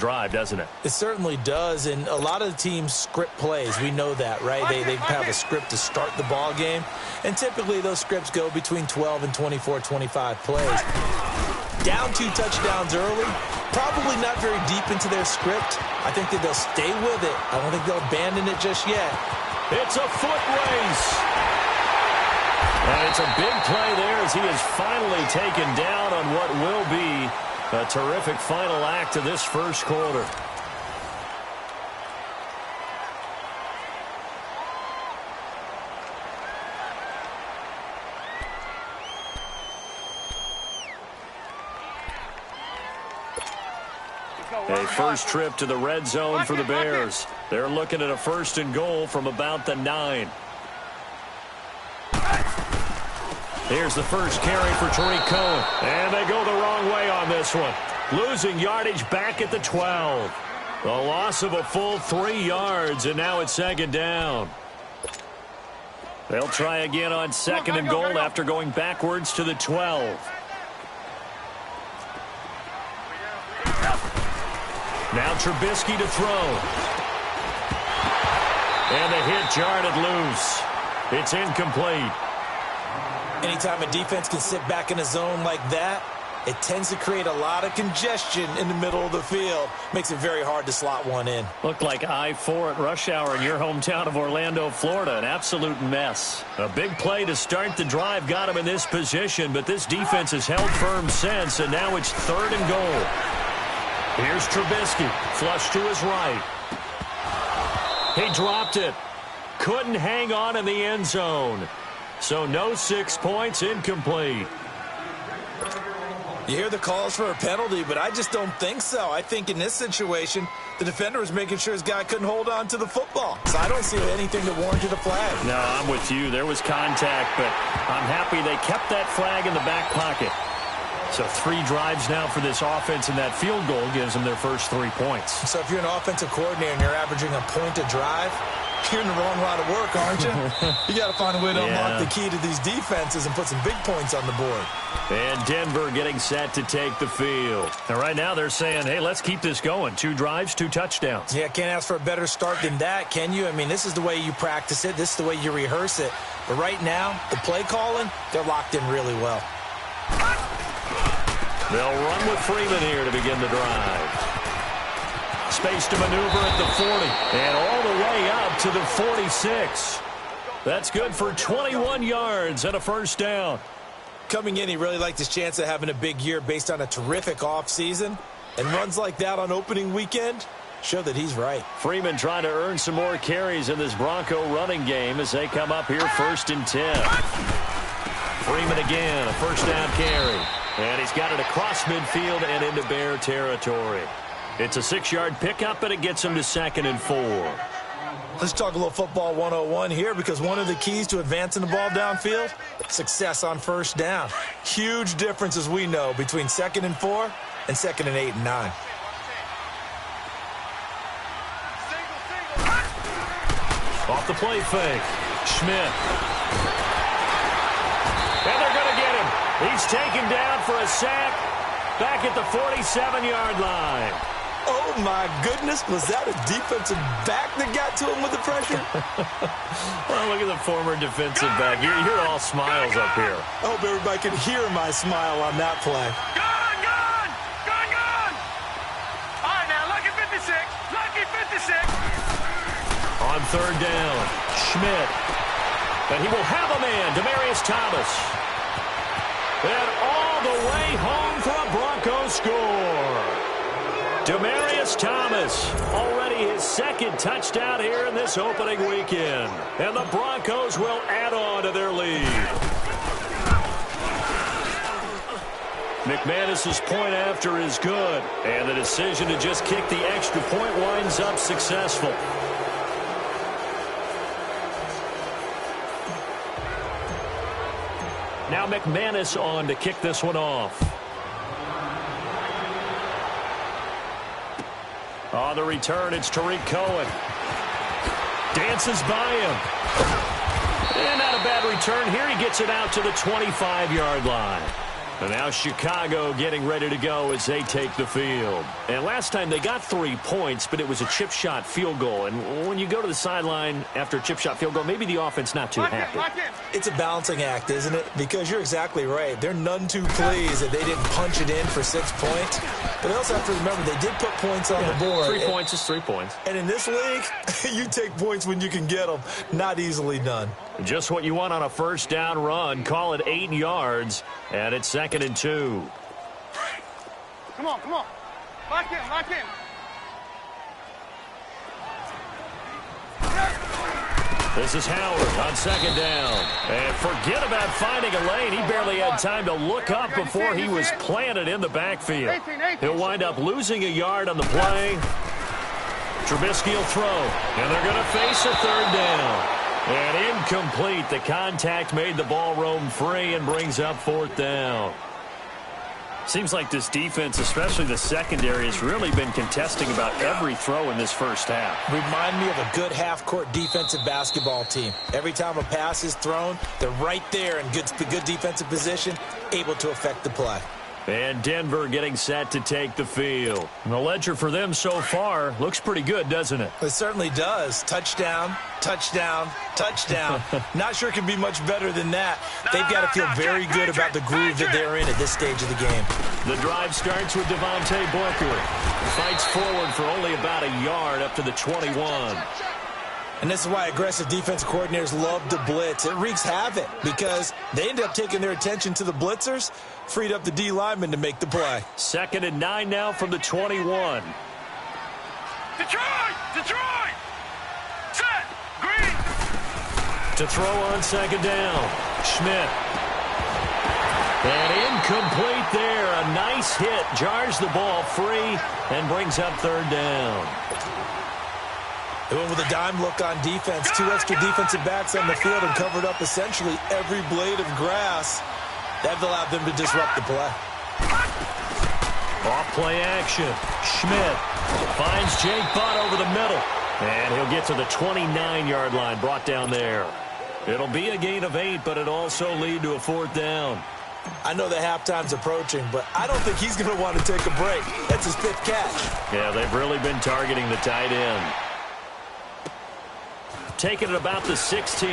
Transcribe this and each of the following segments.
drive, doesn't it? It certainly does, and a lot of the teams script plays. We know that, right? They have a script to start the ball game, and typically those scripts go between 12 and 24, 25 plays. Down 2 touchdowns early, probably not very deep into their script. I think that they'll stay with it. I don't think they'll abandon it just yet. It's a foot race. And it's a big play there as he is finally taken down on what will be a terrific final act of this first quarter. A first trip to the red zone for the Bears. They're looking at a 1st and goal from about the 9. Here's the first carry for Tariq Cohen. And they go the wrong way on this one. Losing yardage back at the 12. A loss of a full 3 yards, and now it's 2nd down. They'll try again on 2nd and goal after going backwards to the 12. Now Trubisky to throw. And the hit jarred loose. It's incomplete. Anytime a defense can sit back in a zone like that, it tends to create a lot of congestion in the middle of the field. Makes it very hard to slot one in. Looked like I-4 at rush hour in your hometown of Orlando, Florida. An absolute mess. A big play to start the drive got him in this position, but this defense has held firm since, and now it's 3rd and goal. Here's Trubisky, flush to his right. He dropped it. Couldn't hang on in the end zone. So no 6 points, incomplete. You hear the calls for a penalty, but I just don't think so. I think in this situation, the defender was making sure his guy couldn't hold on to the football. So I don't see anything that warranted a flag. No, I'm with you. There was contact, but I'm happy they kept that flag in the back pocket. So 3 drives now for this offense, and that field goal gives them their first 3 points. So if you're an offensive coordinator and you're averaging a point a drive, you're in the wrong line of work, aren't you? You got to find a way to unlock the key to these defenses and put some big points on the board. And Denver getting set to take the field. And right now they're saying, hey, let's keep this going. 2 drives, 2 touchdowns. Yeah, can't ask for a better start than that, can you? I mean, this is the way you practice it. This is the way you rehearse it. But right now, the play calling, they're locked in really well. They'll run with Freeman here to begin the drive. Space to maneuver at the 40. And all the way up to the 46. That's good for 21 yards and a first down. Coming in, he really liked his chance of having a big year based on a terrific offseason. And runs like that on opening weekend show that he's right. Freeman trying to earn some more carries in this Bronco running game as they come up here 1st and 10. Freeman again, a first down carry. And he's got it across midfield and into Bear territory. It's a 6-yard pickup, and it gets him to 2nd and 4. Let's talk a little football 101 here, because one of the keys to advancing the ball downfield, success on first down. Huge difference, as we know, between 2nd and 4 and 2nd and 8 and 9. Off the play fake. Schmidt. And they're going to get him. He's taken down for a sack back at the 47-yard line. Oh, my goodness. Was that a defensive back that got to him with the pressure? Well, look at the former defensive back. You're all smiles up here. I hope everybody can hear my smile on that play. Gone, gone! Gone, gone! All right, now, lucky 56. Lucky 56. On 3rd down, Schmidt. And he will have a man, Demaryius Thomas. And all the way home for a Broncos score. Demaryius Thomas, already his 2nd touchdown here in this opening weekend. And the Broncos will add on to their lead. McManus's point after is good. And the decision to just kick the extra point winds up successful. Now McManus on to kick this one off. On the return, it's Tariq Cohen. Dances by him. And not a bad return here. He gets it out to the 25-yard line. And now Chicago getting ready to go as they take the field. And last time they got 3 points, but it was a chip shot field goal. And when you go to the sideline after a chip shot field goal, maybe the offense not too happy. It's a balancing act, isn't it? Because you're exactly right. They're none too pleased that they didn't punch it in for 6 points. But they also have to remember they did put points on the board. 3 points is 3 points. And in this league, you take points when you can get them. Not easily done. Just what you want on a first down run. Call it 8 yards. And it's 2nd and 2. Come on, come on. Lock in, lock in. This is Howard on 2nd down. And forget about finding a lane. He barely had time to look up before he was planted in the backfield. He'll wind up losing a yard on the play. Trubisky will throw. And they're going to face a 3rd down. And incomplete. The contact made the ball roam free and brings up 4th down. Seems like this defense, especially the secondary, has really been contesting about every throw in this first half. Remind me of a good half-court defensive basketball team. Every time a pass is thrown, they're right there in good defensive position, able to affect the play. And Denver getting set to take the field. And the ledger for them so far looks pretty good, doesn't it? It certainly does. Touchdown, touchdown, touchdown. Not sure it can be much better than that. They've got to feel very good about the groove that they're in at this stage of the game. The drive starts with Devontae Booker. Fights forward for only about a yard up to the 21. And this is why aggressive defensive coordinators love to blitz. It wreaks havoc because they end up taking their attention to the blitzers, freed up the D lineman to make the play. 2nd and 9 now from the 21. Detroit! Detroit! Set! Green! To throw on 2nd down. Schmidt. And incomplete there. A nice hit. Jars the ball free and brings up 3rd down. They went with a dime look on defense. 2 extra defensive backs on the field and covered up essentially every blade of grass. That allowed them to disrupt the play. Off play action. Schmidt finds Jake Butt over the middle. And he'll get to the 29-yard line, brought down there. It'll be a gain of 8, but it'll also lead to a 4th down. I know the halftime's approaching, but I don't think he's going to want to take a break. That's his 5th catch. Yeah, they've really been targeting the tight end. Taking it about the 16.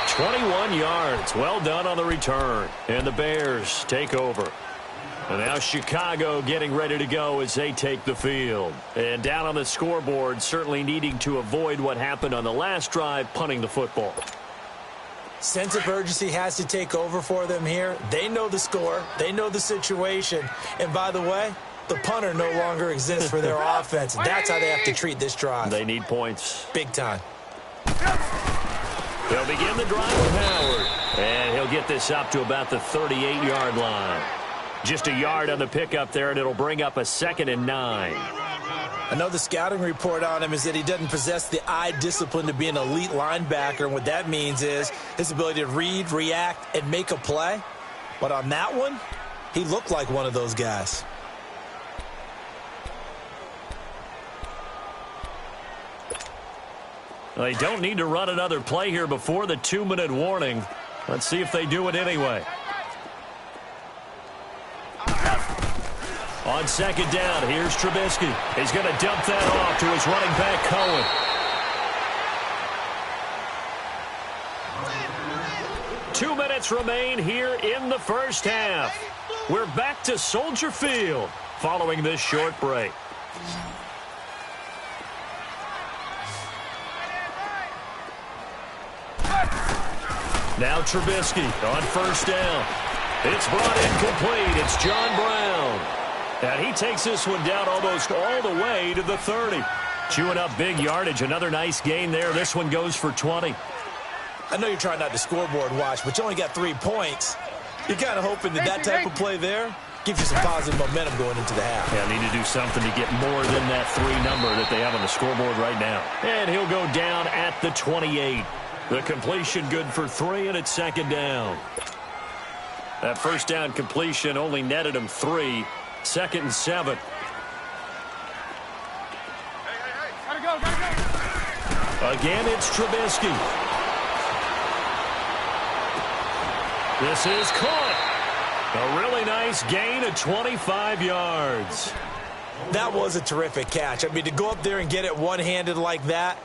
21 yards. Well done on the return. And the Bears take over. And now Chicago getting ready to go as they take the field. And down on the scoreboard, certainly needing to avoid what happened on the last drive, punting the football. Sense of urgency has to take over for them here. They know the score. They know the situation. And by the way, the punter no longer exists for their offense. That's how they have to treat this drive. They need points. Big time. They'll begin the drive with Howard. And he'll get this up to about the 38-yard line. Just a yard on the pickup there, and it'll bring up a 2nd and 9. I know the scouting report on him is that he doesn't possess the eye discipline to be an elite linebacker. And what that means is his ability to read, react, and make a play. But on that one, he looked like one of those guys. They don't need to run another play here before the 2-minute warning. Let's see if they do it anyway. On 2nd down, here's Trubisky. He's going to dump that off to his running back, Cohen. Two minutes remain here in the first half. We're back to Soldier Field following this short break. Now Trubisky on 1st down. It's brought in complete. It's John Brown. And he takes this one down almost all the way to the 30. Chewing up big yardage. Another nice gain there. This one goes for 20. I know you're trying not to scoreboard watch, but you only got 3 points. You're kind of hoping that that type of play there gives you some positive momentum going into the half. Yeah, need to do something to get more than that 3 number that they have on the scoreboard right now. And he'll go down at the 28. The completion good for 3, and it's 2nd down. That 1st down completion only netted him 3. 2nd and 7. Gotta go. Again, it's Trubisky. This is caught. A really nice gain of 25 yards. That was a terrific catch. I mean, to go up there and get it one-handed like that,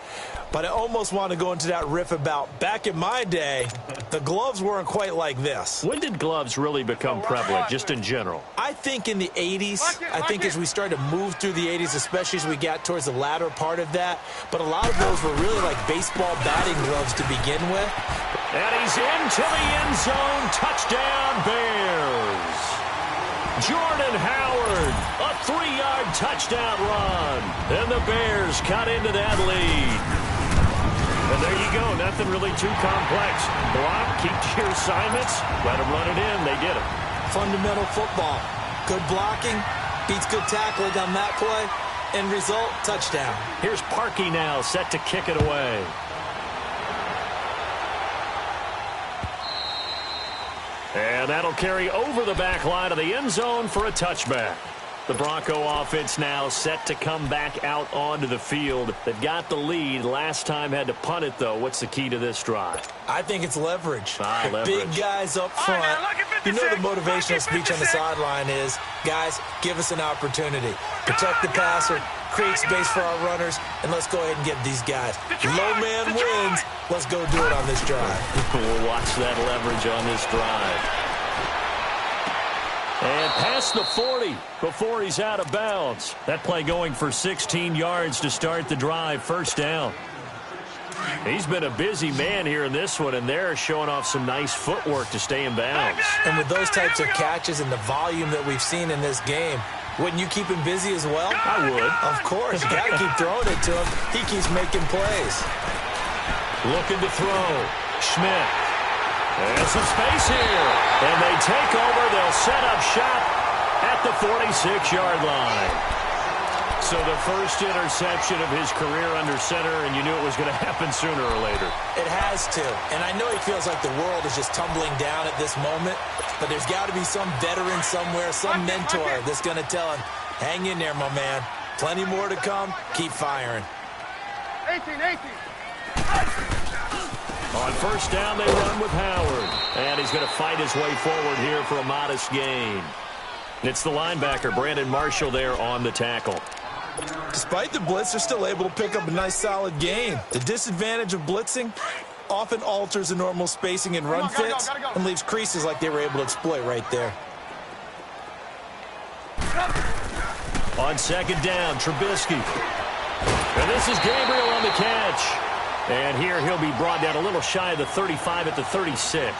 but I almost want to go into that riff about back in my day, the gloves weren't quite like this. When did gloves really become prevalent, just in general? I think in the 80s. I think as we started to move through the 80s, especially as we got towards the latter part of that. But a lot of those were really like baseball batting gloves to begin with. And he's into the end zone. Touchdown, Bears. Jordan Howard, a 3-yard touchdown run. And the Bears cut into that lead. And there you go. Nothing really too complex. Block, keep to your assignments, let them run it in. They did it. Fundamental football. Good blocking, beats good tackling on that play. End result, touchdown. Here's Parkey now, set to kick it away. And that'll carry over the back line of the end zone for a touchback. The Bronco offense now set to come back out onto the field. They've got the lead. Last time had to punt it, though. What's the key to this drive? I think it's leverage. Leverage. Big guys up front. You know the motivational speech on the sideline is, guys, give us an opportunity. Protect the passer, create space for our runners, and let's go ahead and get these guys. Low man wins. Let's go do it on this drive. We'll watch that leverage on this drive. And past the 40 before he's out of bounds. That play going for 16 yards to start the drive. First down. He's been a busy man here in this one, and they're showing off some nice footwork to stay in bounds. And with those types of catches and the volume that we've seen in this game, wouldn't you keep him busy as well? I would. Of course. You got to keep throwing it to him. He keeps making plays. Looking to throw. Schmidt. There's some space here. And they take over. They'll set up shop at the 46-yard line. So the first interception of his career under center, and you knew it was going to happen sooner or later. It has to. And I know he feels like the world is just tumbling down at this moment, but there's got to be some veteran somewhere, some mentor that's going to tell him, hang in there, my man. Plenty more to come. Keep firing. 18. On first down, they run with Howard. And he's going to fight his way forward here for a modest gain. It's the linebacker, Brandon Marshall, there on the tackle. Despite the blitz, they're still able to pick up a nice, solid gain. The disadvantage of blitzing often alters the normal spacing and run fits and leaves creases like they were able to exploit right there. On second down, Trubisky. And this is Gabriel on the catch. And here he'll be brought down a little shy of the 35 at the 36.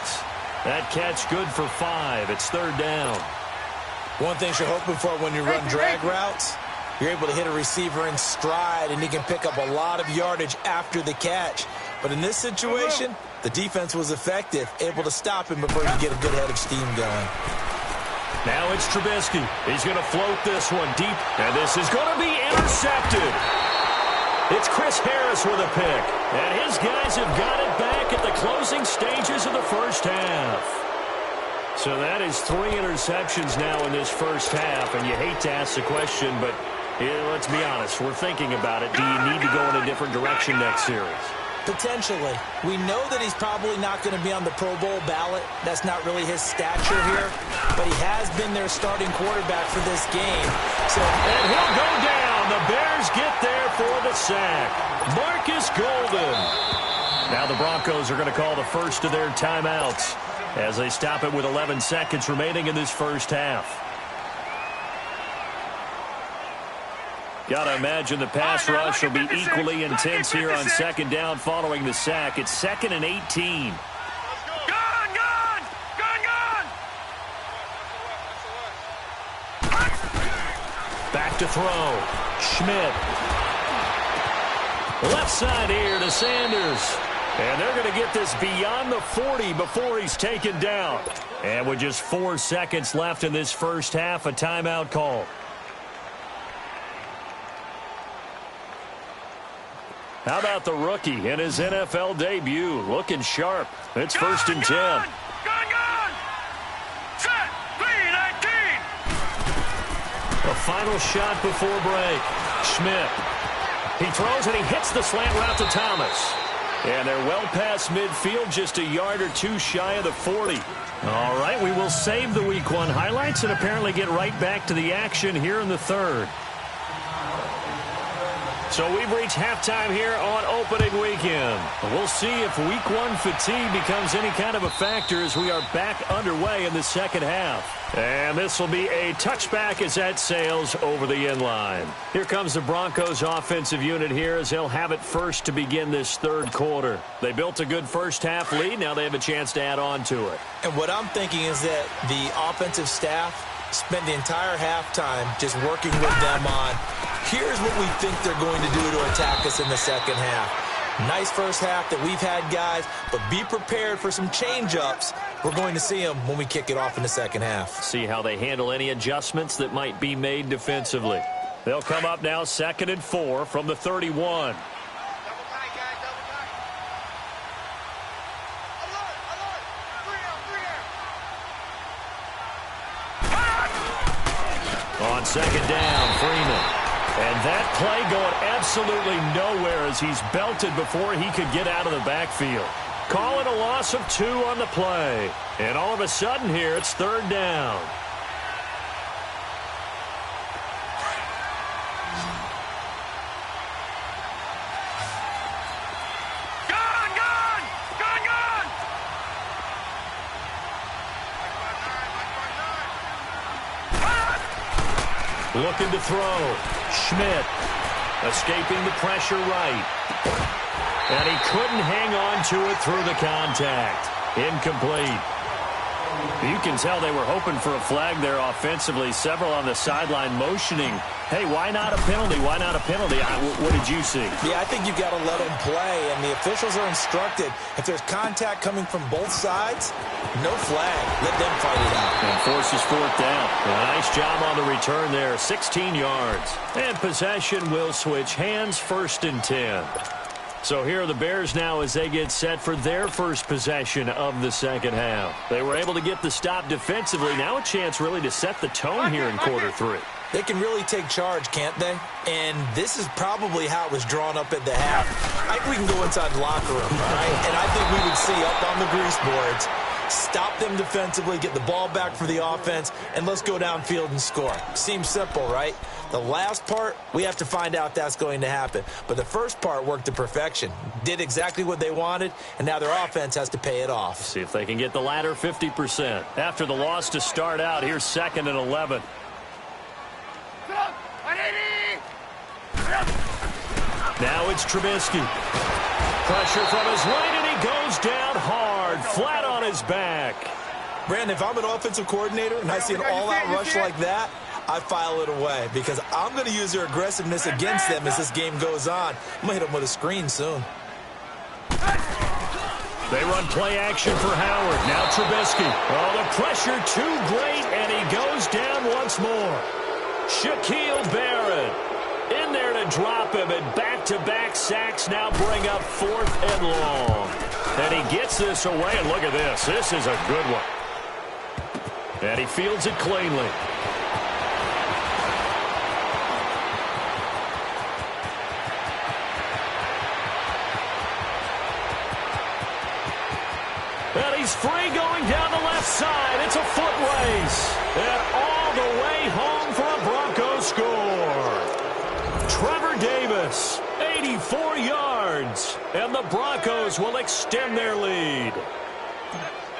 That catch good for 5. It's third down. One thing you're hoping for when you run drag routes, you're able to hit a receiver in stride, and he can pick up a lot of yardage after the catch. But in this situation, the defense was effective, able to stop him before you get a good head of steam going. Now it's Trubisky. He's going to float this one deep, and this is going to be intercepted. It's Chris Harris with a pick, and his guys have got it back at the closing stages of the first half. So that is 3 interceptions now in this first half, and you hate to ask the question, but let's be honest, we're thinking about it. Do you need to go in a different direction next series? Potentially. We know that he's probably not going to be on the Pro Bowl ballot. That's not really his stature here, but he has been their starting quarterback for this game. And he'll go down. The Bears get there for the sack. Marcus Golden. Now the Broncos are going to call the first of their timeouts as they stop it with 11 seconds remaining in this first half. Got to imagine the pass rush will be equally intense here on second down following the sack. It's 2nd and 18. Back to throw. Schmidt. Left side here to Sanders. And they're going to get this beyond the 40 before he's taken down. And with just 4 seconds left in this first half, a timeout call. How about the rookie in his NFL debut? Looking sharp. It's 1st and 10. Gun! Set! 3-19! A final shot before break. Schmidt. He throws and he hits the slant route to Thomas. And they're well past midfield, just a yard or two shy of the 40. All right, we will save the Week 1 highlights and apparently get right back to the action here in the third. So we've reached halftime here on opening weekend. We'll see if Week 1 fatigue becomes any kind of a factor as we are back underway in the second half. And this will be a touchback as that sails over the end line. Here comes the Broncos offensive unit here as they'll have it first to begin this third quarter. They built a good first half lead. Now they have a chance to add on to it. And what I'm thinking is that the offensive staff spend the entire halftime just working with them on, here's what we think they're going to do to attack us in the second half. Nice first half that we've had, guys, but be prepared for some change-ups. We're going to see them when we kick it off in the second half. See how they handle any adjustments that might be made defensively. They'll come up now 2nd and 4 from the 31. On second down, Freeman. And that play going absolutely nowhere as he's belted before he could get out of the backfield. Calling a loss of 2 on the play. And all of a sudden here, it's 3rd down. Looking to throw. Schmidt escaping the pressure right. And he couldn't hang on to it through the contact. Incomplete. You can tell they were hoping for a flag there offensively. Several on the sideline motioning. Hey, why not a penalty? Why not a penalty? What did you see? Yeah, I think you've got to let them play, and the officials are instructed. If there's contact coming from both sides, no flag. Let them fight it out. And forces 4th down. A nice job on the return there, 16 yards. And possession will switch hands, 1st and 10. So here are the Bears now as they get set for their first possession of the second half. They were able to get the stop defensively. Now a chance really to set the tone here in quarter 3. They can really take charge, can't they? And this is probably how it was drawn up at the half. I think we can go inside the locker room, all right? And I think we would see up on the grease boards, stop them defensively, get the ball back for the offense, and let's go downfield and score. Seems simple, right? The last part, we have to find out that's going to happen. But the first part worked to perfection. Did exactly what they wanted, and now their offense has to pay it off. See if they can get the latter 50%. After the loss to start out, here's 2nd and 11. Now it's Trubisky. Pressure from his right, and he goes down hard, flat on his back. Brandon, if I'm an offensive coordinator and I see an all-out rush like that, I file it away because I'm going to use their aggressiveness against them as this game goes on. I'm going to hit them with a screen soon. They run play action for Howard. Now Trubisky. Oh, the pressure too great, and he goes down once more. Shaquille Barrett in there to drop him, and back-to-back sacks now bring up 4th and long. And he gets this away, and look at this. This is a good one. And he fields it cleanly. And he's free going down the left side. It's a foot race. And all the way home for a Broncos score. Trevor Davis, 84 yards. And the Broncos will extend their lead.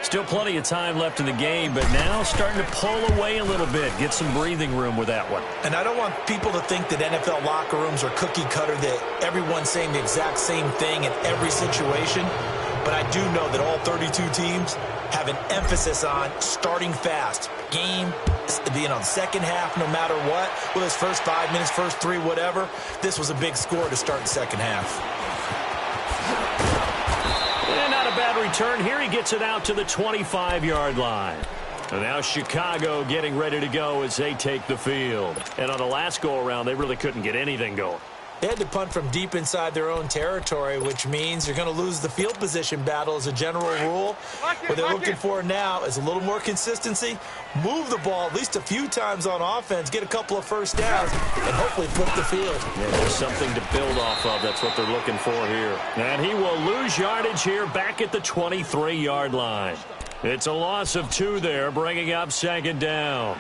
Still plenty of time left in the game, but now starting to pull away a little bit. Get some breathing room with that one. And I don't want people to think that NFL locker rooms are cookie cutter, that everyone's saying the exact same thing in every situation. But I do know that all 32 teams have an emphasis on starting fast. Game, second half, no matter what. Whether it's first 5 minutes, first 3, whatever. This was a big score to start the second half. And not a bad return here. He gets it out to the 25-yard line. And now Chicago getting ready to go as they take the field. And on the last go-around, they really couldn't get anything going. They had to punt from deep inside their own territory, which means you're going to lose the field position battle as a general rule. What they're looking for now is a little more consistency, move the ball at least a few times on offense, get a couple of first downs, and hopefully flip the field. Yeah, there's something to build off of. That's what they're looking for here. And he will lose yardage here back at the 23-yard line. It's a loss of 2 there, bringing up 2nd down.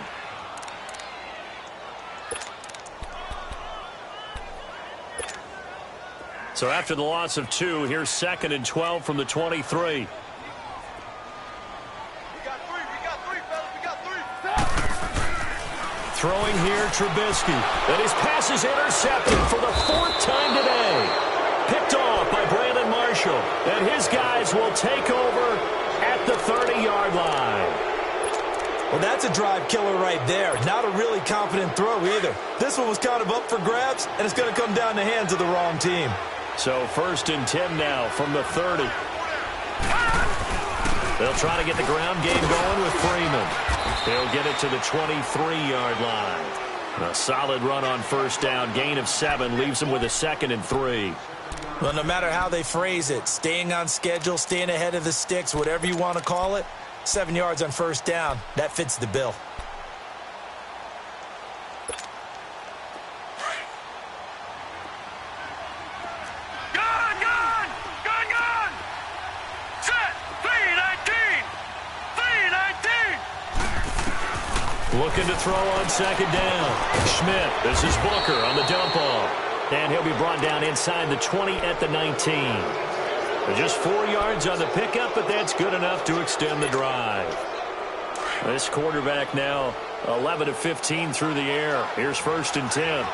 So after the loss of 2, here's 2nd and 12 from the 23. Throwing here, Trubisky. And his pass is intercepted for the 4th time today. Picked off by Brandon Marshall. And his guys will take over at the 30-yard line. Well, that's a drive killer right there. Not a really confident throw either. This one was kind of up for grabs, and it's going to come down the hands of the wrong team. So 1st and 10 now from the 30. They'll try to get the ground game going with Freeman. They'll get it to the 23-yard line. A solid run on 1st down. Gain of 7 leaves them with a 2nd and 3. Well, no matter how they phrase it, staying on schedule, staying ahead of the sticks, whatever you want to call it, 7 yards on 1st down, that fits the bill. Looking to throw on 2nd down. Schmidt, this is Booker on the dump off. And he'll be brought down inside the 20 at the 19. Just 4 yards on the pickup, but that's good enough to extend the drive. This quarterback now 11 of 15 through the air. Here's 1st and 10.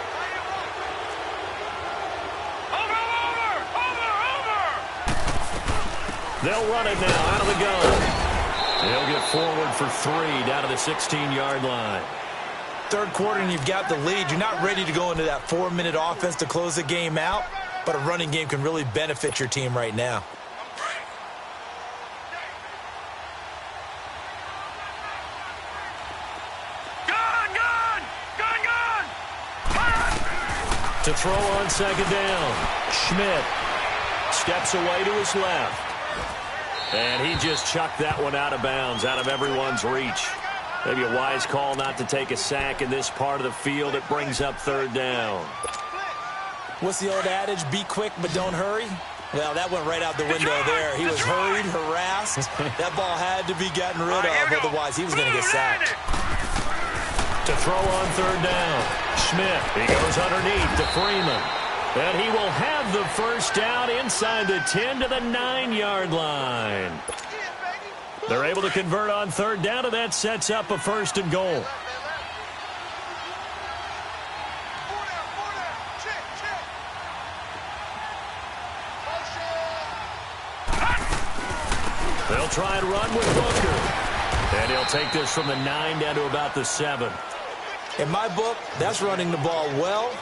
They'll run it now out of the gun. They'll get forward for 3 down to the 16-yard line. 3rd quarter and you've got the lead. You're not ready to go into that 4-minute offense to close the game out, but a running game can really benefit your team right now. To throw on 2nd down. Schmidt steps away to his left. And he just chucked that one out of bounds, out of everyone's reach. Maybe a wise call not to take a sack in this part of the field. It brings up 3rd down. What's the old adage? Be quick, but don't hurry. Well, that went right out the window there. He was hurried, harassed. That ball had to be gotten rid of, otherwise he was going to get sacked. To throw on 3rd down. Schmidt, he goes underneath to Freeman. And he will have the 1st down inside the 10 to the 9-yard line. They're able to convert on 3rd down, and that sets up a 1st and goal. They'll try and run with Booker. And he'll take this from the 9 down to about the 7. In my book, that's running the ball well,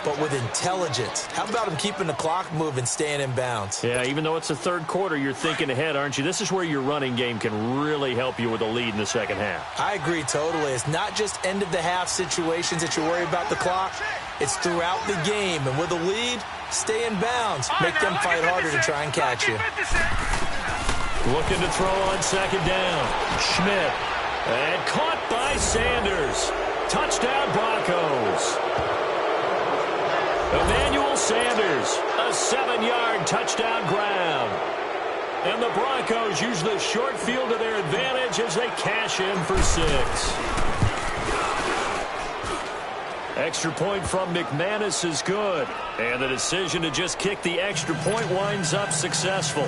but with intelligence. How about him keeping the clock moving, staying in bounds? Yeah, even though it's the 3rd quarter, you're thinking ahead, aren't you? This is where your running game can really help you with a lead in the 2nd half. I agree totally. It's not just end-of-the-half situations that you worry about the clock. It's throughout the game. And with a lead, stay in bounds. Make them fight harder to try and catch you. Looking to throw on 2nd down. Schmidt. And caught by Sanders. Touchdown, Broncos. Emmanuel Sanders, a 7-yard touchdown grab. And the Broncos use the short field to their advantage as they cash in for 6. Extra point from McManus is good. And the decision to just kick the extra point winds up successful.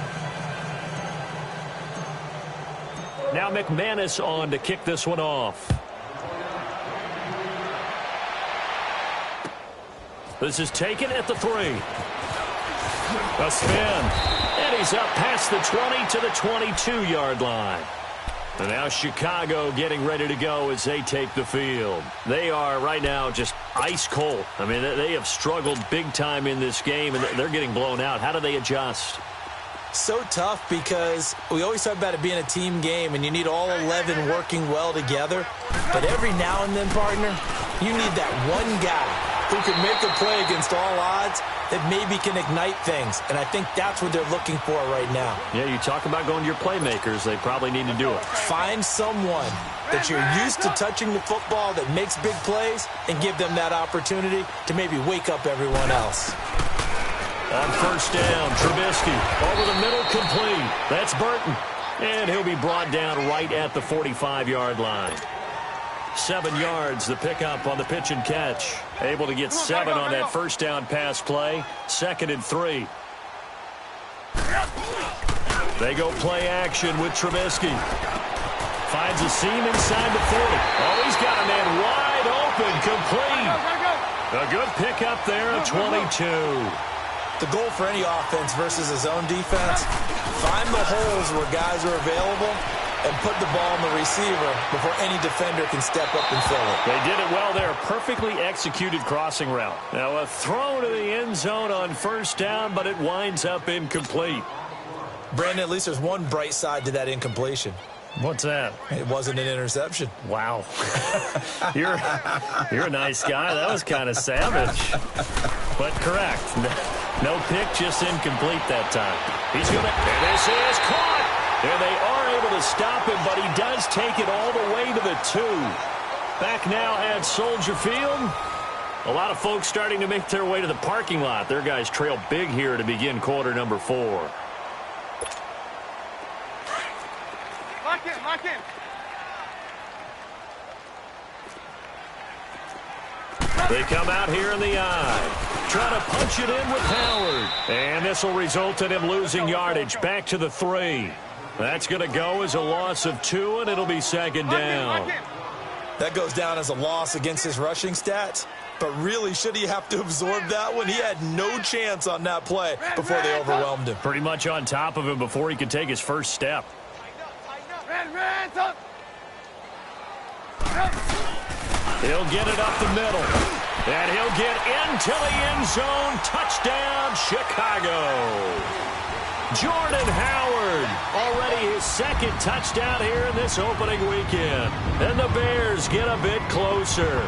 Now McManus on to kick this one off. This is taken at the 3. A spin. And he's up past the 20 to the 22-yard line. And now Chicago getting ready to go as they take the field. They are right now just ice cold. I mean, they have struggled big time in this game, and they're getting blown out. How do they adjust? So tough because we always talk about it being a team game, and you need all 11 working well together. But every now and then, partner, you need that one guy who can make a play against all odds that maybe can ignite things. And I think that's what they're looking for right now. Yeah, you talk about going to your playmakers. They probably need to do it. Find someone that you're used to touching the football that makes big plays and give them that opportunity to maybe wake up everyone else. On first down, Trubisky over the middle, complete. That's Burton. And he'll be brought down right at the 45-yard line. 7 yards, the pickup on the pitch and catch. Able to get 7 on that first down pass play. 2nd and 3. They go play action with Trubisky. Finds a seam inside the 40. Oh, he's got a man wide open, complete. A good pickup there at 22. The goal for any offense versus his own defense, find the holes where guys are available and put the ball on the receiver before any defender can step up and fill it. They did it well there. Perfectly executed crossing route. Now a throw to the end zone on first down, but it winds up incomplete. Brandon, at least there's one bright side to that incompletion. What's that? It wasn't an interception. Wow. You're a nice guy. That was kind of savage. But correct. No pick, just incomplete that time. He's going to, and this is caught. And they are able to stop him, but he does take it all the way to the 2. Back now at Soldier Field. A lot of folks starting to make their way to the parking lot. Their guys trail big here to begin quarter number 4. Lock in. They come out here in the eye. Try to punch it in with Howard. And this will result in him losing yardage. Back to the 3. That's going to go as a loss of 2, and it'll be 2nd down. That goes down as a loss against his rushing stats. But really, should he have to absorb that one? He had no chance on that play before they overwhelmed him. Pretty much on top of him before he could take his first step. He'll get it up the middle. And he'll get into the end zone. Touchdown, Chicago. Jordan Howard, already his 2nd touchdown here in this opening weekend. And the Bears get a bit closer.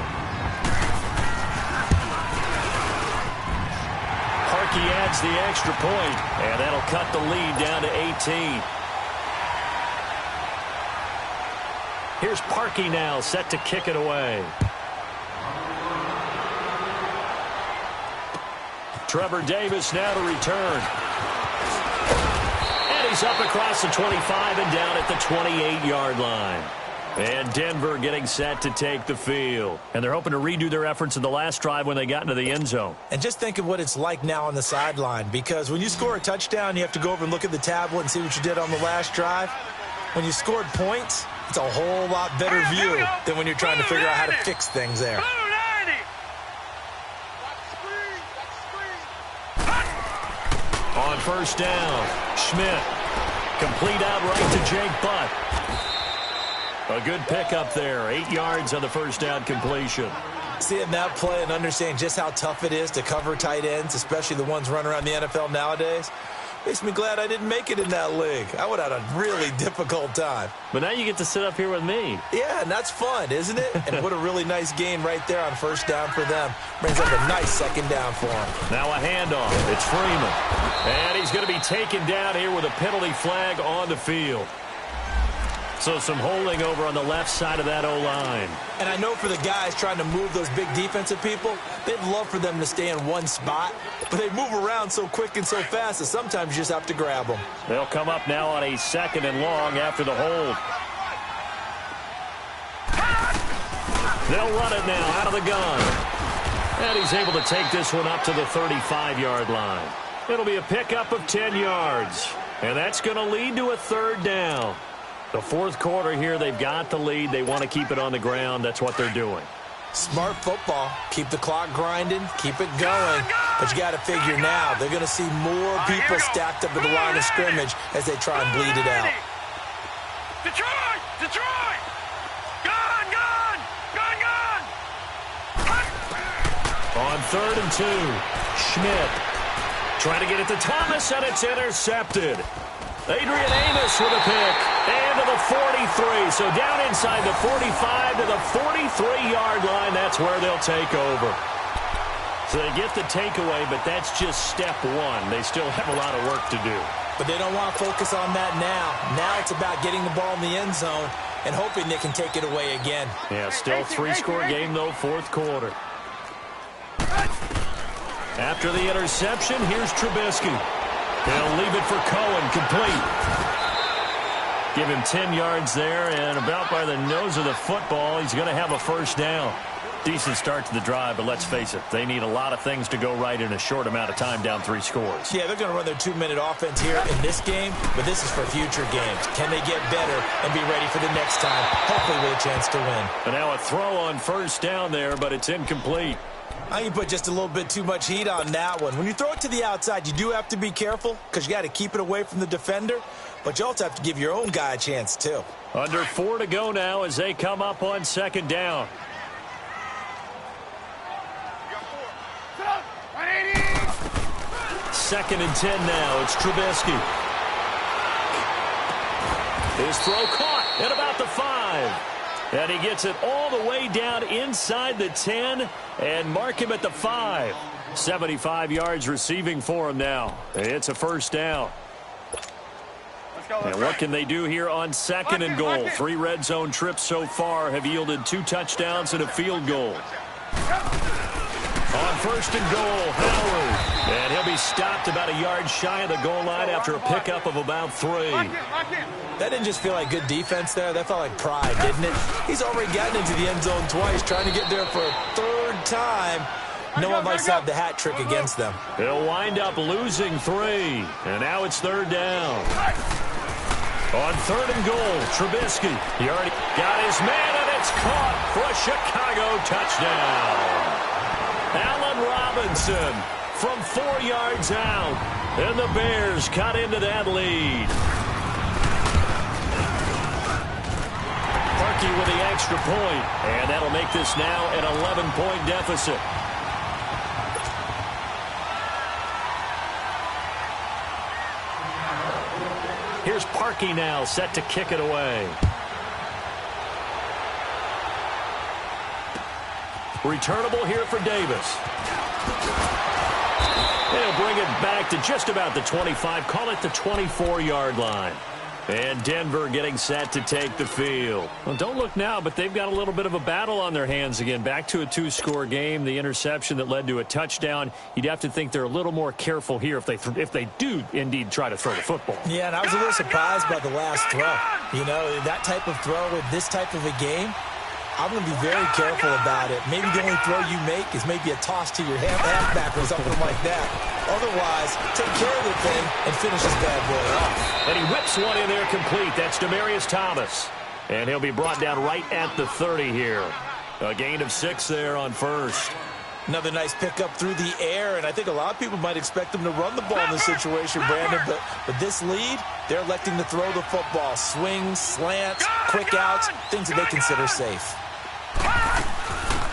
Parkey adds the extra point, and that'll cut the lead down to 18. Here's Parkey now, set to kick it away. Trevor Davis now to return. And he's up across the 25 and down at the 28-yard line. And Denver getting set to take the field. And they're hoping to redo their efforts in the last drive when they got into the end zone. And just think of what it's like now on the sideline, because when you score a touchdown, you have to go over and look at the tablet and see what you did on the last drive. When you scored points, it's a whole lot better view than when you're trying to figure out how to fix things there. On first down, Schmidt. Complete out right to Jake Butt. A good pickup there. 8 yards on the first down completion. Seeing that play and understanding just how tough it is to cover tight ends, especially the ones running around the NFL nowadays, makes me glad I didn't make it in that league. I would have had a really difficult time. But now you get to sit up here with me. Yeah, and that's fun, isn't it? And what a really nice gain right there on first down for them. Brings up a nice 2nd down for them. Now a handoff. It's Freeman. And he's going to be taken down here with a penalty flag on the field. So some holding over on the left side of that O-line. And I know for the guys trying to move those big defensive people, they'd love for them to stay in one spot. But they move around so quick and so fast that sometimes you just have to grab them. They'll come up now on a 2nd and long after the hold. They'll run it now out of the gun. And he's able to take this one up to the 35-yard line. It'll be a pickup of 10 yards. And that's going to lead to a 3rd down. The 4th quarter here, they've got the lead. They want to keep it on the ground. That's what they're doing. Smart football. Keep the clock grinding. Keep it going. But you got to figure now, they're going to see more people stacked up at the line of scrimmage as they try and bleed it out. Detroit! Detroit! Gun! On 3rd and 2, Schmidt trying to get it to Thomas, and it's intercepted. Adrian Amos with a pick, and to the 43. So down inside the 45 to the 43-yard line. That's where they'll take over. So they get the takeaway, but that's just step one. They still have a lot of work to do. But they don't want to focus on that now. Now it's about getting the ball in the end zone and hoping they can take it away again. Yeah, still three-score game, though, fourth quarter. After the interception, here's Trubisky. He'll leave it for Cohen, complete. Give him 10 yards there, and about by the nose of the football, he's going to have a first down. Decent start to the drive, but let's face it, they need a lot of things to go right in a short amount of time, down 3 scores. Yeah, they're going to run their 2-minute offense here in this game, but this is for future games. Can they get better and be ready for the next time, hopefully with a chance to win? And now a throw on first down there, but it's incomplete. I think you put just a little bit too much heat on that one. When you throw it to the outside, you do have to be careful because you got to keep it away from the defender, but you also have to give your own guy a chance too. Under 4 to go now as they come up on second down. Second and 10 now. It's Trubisky. His throw caught at about the 5. And he gets it all the way down inside the 10 and mark him at the 5. 75 yards receiving for him now. It's a first down. And what can they do here on second and goal? 3 red zone trips so far have yielded 2 touchdowns and a field goal. On first and goal, Howard. And he'll be stopped about a yard shy of the goal line after a pickup of about 3. That didn't just feel like good defense there. That felt like pride, didn't it? He's already gotten into the end zone twice, trying to get there for a 3rd time. No one likes to have the hat trick against them. He'll wind up losing 3. And now it's 3rd down. On 3rd and goal, Trubisky. He already got his man, and it's caught for a Chicago touchdown. Allen Robinson from 4 yards out. And the Bears cut into that lead. Parkey with the extra point, and that'll make this now an 11-point deficit. Here's Parkey now, set to kick it away. Returnable here for Davis. He'll bring it back to just about the 25, call it the 24-yard line. And Denver getting set to take the field. Well, don't look now, but they've got a little bit of a battle on their hands again. Back to a 2-score game. The interception that led to a touchdown. You'd have to think they're a little more careful here if they do indeed try to throw the football. Yeah, and I was a little surprised by the last throw. You know, that type of throw in this type of a game, I'm going to be very careful about it. Maybe the only throw you make is maybe a toss to your halfback or something like that. Otherwise, take care of the thing and finish this bad boy off. And he whips one in there complete. That's Demaryius Thomas. And he'll be brought down right at the 30 here. A gain of 6 there on first. Another nice pickup through the air, and I think a lot of people might expect them to run the ball in this situation, Brandon, but with this lead, they're electing to throw the football. Swings, slants, quick outs, things that they consider safe.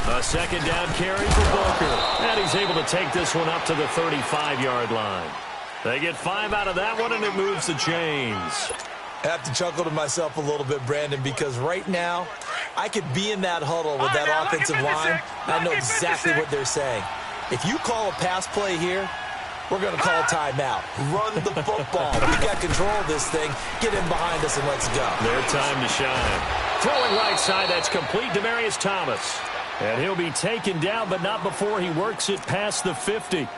A second down carry for Booker. And he's able to take this one up to the 35-yard line. They get 5 out of that one, and it moves the chains. I have to chuckle to myself a little bit, Brandon, because right now, I could be in that huddle with that offensive line, and I know exactly what they're saying. If you call a pass play here, we're going to call timeout. Run the football. We got control of this thing. Get in behind us and let's go. Their time to shine. Throwing right side, that's complete. Demaryius Thomas. And he'll be taken down, but not before he works it past the 50.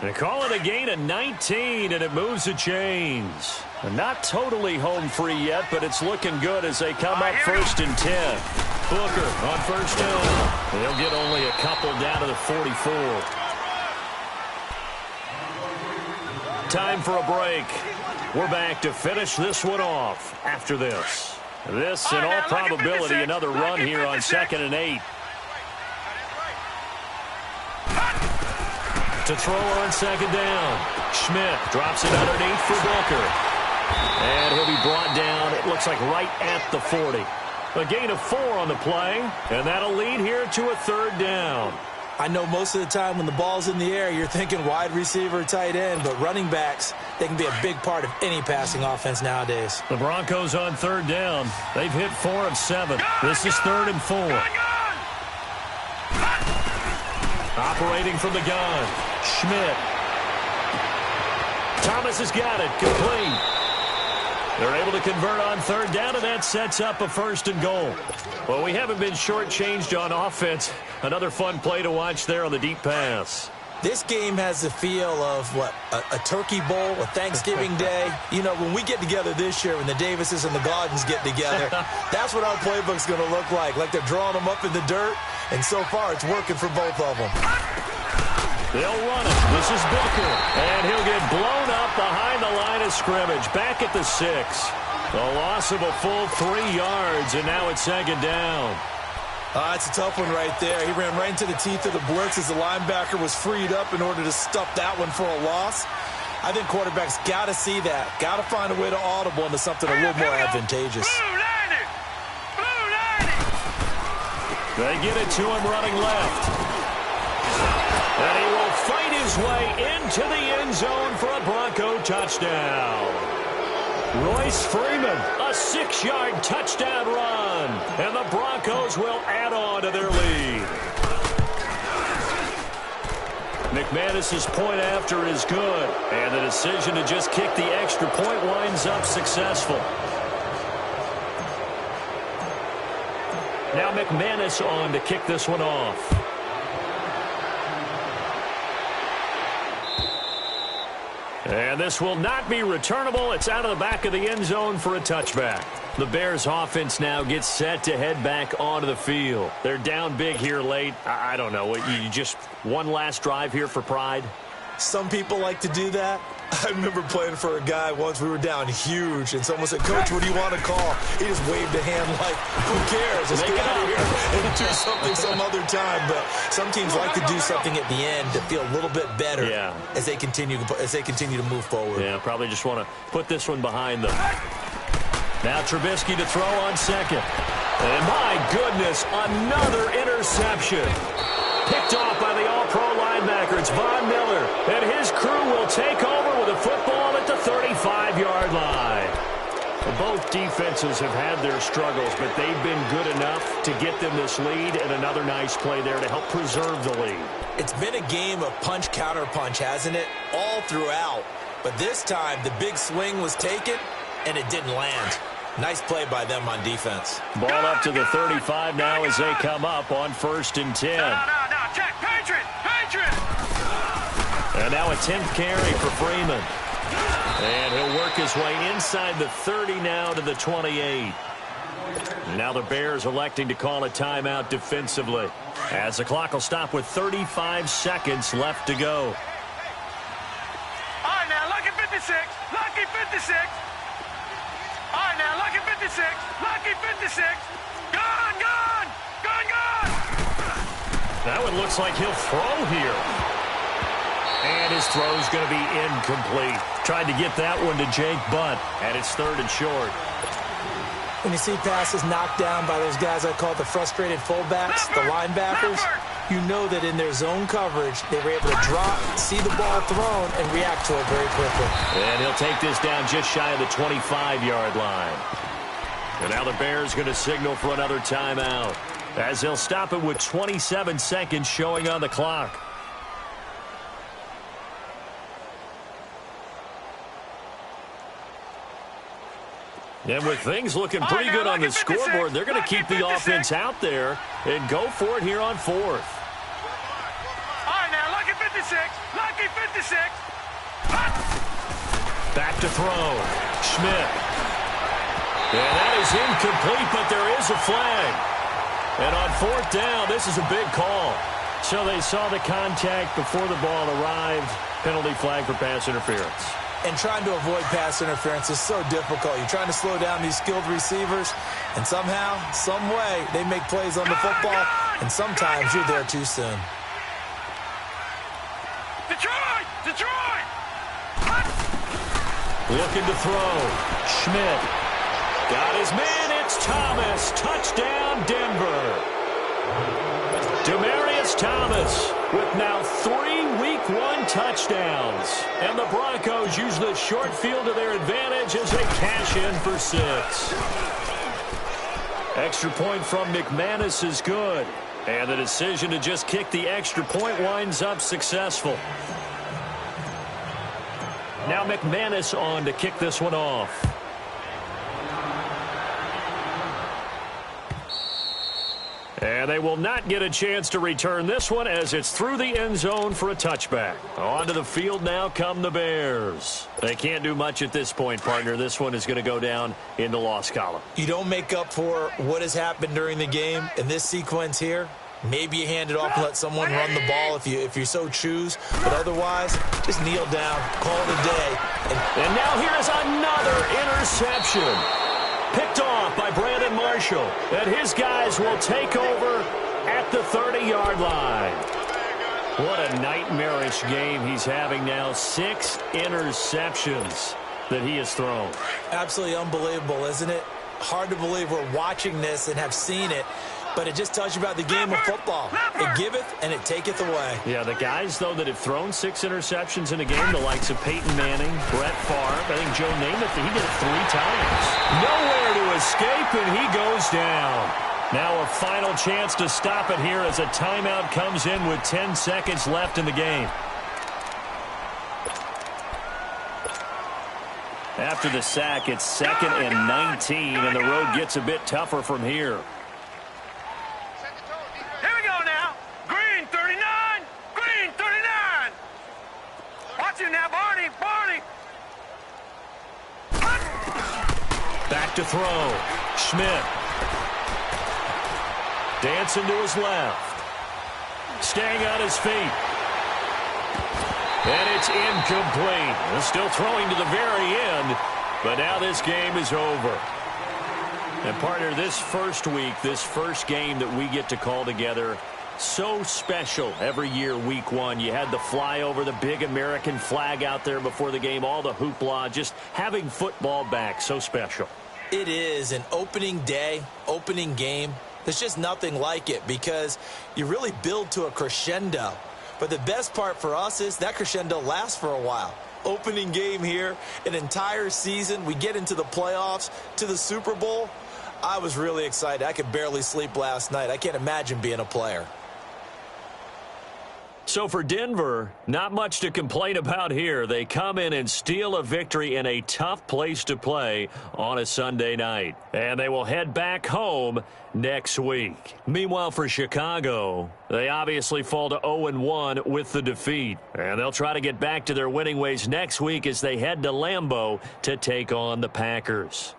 They call it a gain of 19, and it moves the chains. Not totally home free yet, but it's looking good as they come up 1st and 10. Booker on first down. They'll get only a couple down to the 44. Time for a break. We're back to finish this one off after this. This, in all probability, another run here on 2nd and 8. To throw on 2nd down. Schmidt drops it underneath for Booker. And he'll be brought down, it looks like right at the 40. A gain of 4 on the play, and that'll lead here to a 3rd down. I know most of the time when the ball's in the air, you're thinking wide receiver, tight end, but running backs, they can be a big part of any passing offense nowadays. The Broncos on 3rd down. They've hit 4 of 7. This is 3rd and 4. Operating from the gun. Schmidt. Thomas has got it. Complete. They're able to convert on third down, and that sets up a 1st and goal. Well, we haven't been shortchanged on offense. Another fun play to watch there on the deep pass. This game has the feel of, a turkey bowl, a Thanksgiving day. You know, when we get together this year, when the Davises and the Gardens get together, that's what our playbook's going to look like they're drawing them up in the dirt, and so far it's working for both of them. They'll run it. This is Booker, and he'll get blown up behind the line of scrimmage, back at the 6. A loss of a full 3 yards, and now it's 2nd down. It's a tough one right there. He ran right into the teeth of the blitz as the linebacker was freed up in order to stuff that one for a loss. I think quarterbacks got to see that. Got to find a way to audible into something a little more advantageous. They get it to him running left. And he will fight his way into the end zone for a Bronco touchdown. Royce Freeman, a 6-yard touchdown run. And the Broncos will add on to their lead. McManus's point after is good. And the decision to just kick the extra point winds up successful. Now McManus on to kick this one off. And this will not be returnable. It's out of the back of the end zone for a touchback. The Bears offense now gets set to head back onto the field. They're down big here late. I don't know. You just one last drive here for pride? Some people like to do that. I remember playing for a guy once. We were down huge, and someone said, "Coach, what do you want to call?" He just waved a hand like, "Who cares? Let's get out of here and do something some other time." But some teams like to do something at the end to feel a little bit better as they continue to move forward. Yeah, probably just want to put this one behind them. Now Trubisky to throw on 2nd. And my goodness, another interception. Picked off by the all-pro linebacker. It's Von Miller. And his crew will take over with a football at the 35-yard line. Both defenses have had their struggles, but they've been good enough to get them this lead, and another nice play there to help preserve the lead. It's been a game of punch-counter-punch, hasn't it? All throughout. But this time, the big swing was taken, and it didn't land. Nice play by them on defense. Ball up to the 35 now as they come up on 1st and 10. No, check, Patriot! And now a 10th carry for Freeman. And he'll work his way inside the 30 now to the 28. Now the Bears electing to call a timeout defensively, as the clock will stop with 35 seconds left to go. All right, now, lucky 56. All right, now, lucky 56. Gone. That one looks like he'll throw here. And his throw's going to be incomplete. Tried to get that one to Jake Butt, and it's 3rd and short. When you see passes knocked down by those guys I call the frustrated fullbacks, the linebackers, you know that in their zone coverage, they were able to drop, see the ball thrown, and react to it very quickly. And he'll take this down just shy of the 25-yard line. And now the Bears going to signal for another timeout, as they'll stop it with 27 seconds showing on the clock. And with things looking pretty good on the scoreboard, they're going to keep the offense out there and go for it here on 4th. All right, now, lucky 56. Back to throw. Schmidt. And that is incomplete, but there is a flag. And on 4th down, this is a big call. So they saw the contact before the ball arrived. Penalty flag for pass interference. And trying to avoid pass interference is so difficult. You're trying to slow down these skilled receivers, and somehow, some way, they make plays on the football, and sometimes you're there too soon. Detroit! Looking to throw. Schmidt. Got his man. It's Thomas. Touchdown, Denver. Demaryius Thomas with now 3 Week 1 touchdowns. And the Broncos use the short field to their advantage as they cash in for 6. Extra point from McManus is good. And the decision to just kick the extra point winds up successful. Now McManus on to kick this one off. And they will not get a chance to return this one as it's through the end zone for a touchback. Onto the field now come the Bears. They can't do much at this point, partner. This one is going to go down in the loss column. You don't make up for what has happened during the game in this sequence here. Maybe you hand it off and let someone run the ball if you so choose. But otherwise, just kneel down, call it a day. And now here's another interception. Picked off by Brandon Marshall. And his guys will take over at the 30-yard line. What a nightmarish game he's having now. 6 interceptions that he has thrown. Absolutely unbelievable, isn't it? Hard to believe we're watching this and have seen it. But it just tells you about the game of football. It giveth and it taketh away. Yeah, the guys, though, that have thrown 6 interceptions in a game, the likes of Peyton Manning, Brett Favre, I think Joe Namath, he did it 3 times. Nowhere to escape, and he goes down. Now a final chance to stop it here as a timeout comes in with 10 seconds left in the game. After the sack, it's 2nd and 19, and the road gets a bit tougher from here. Back to throw. Schmidt. Dancing to his left. Staying on his feet. And it's incomplete. They're still throwing to the very end, but now this game is over. And partner, this first week, this first game that we get to call together, so special every year, week 1. You had the flyover, the big American flag out there before the game, all the hoopla, just having football back, so special. It is an opening day, opening game. There's just nothing like it because you really build to a crescendo. But the best part for us is that crescendo lasts for a while. Opening game here, an entire season. We get into the playoffs, to the Super Bowl. I was really excited. I could barely sleep last night. I can't imagine being a player. So for Denver, not much to complain about here. They come in and steal a victory in a tough place to play on a Sunday night. And they will head back home next week. Meanwhile, for Chicago, they obviously fall to 0-1 with the defeat. And they'll try to get back to their winning ways next week as they head to Lambeau to take on the Packers.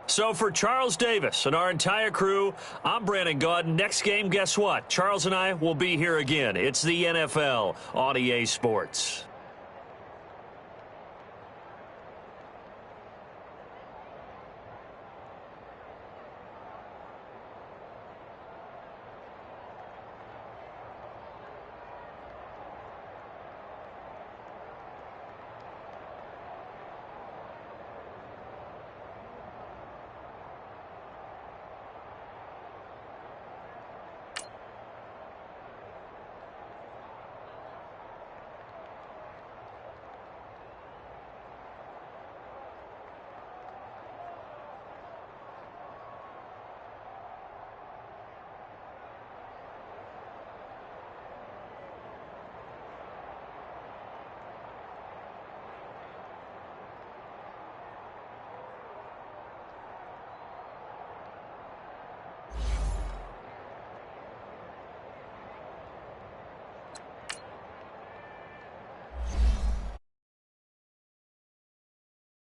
So for Charles Davis and our entire crew, I'm Brandon Gaudin. Next game, guess what? Charles and I will be here again. It's the NFL on EA Sports.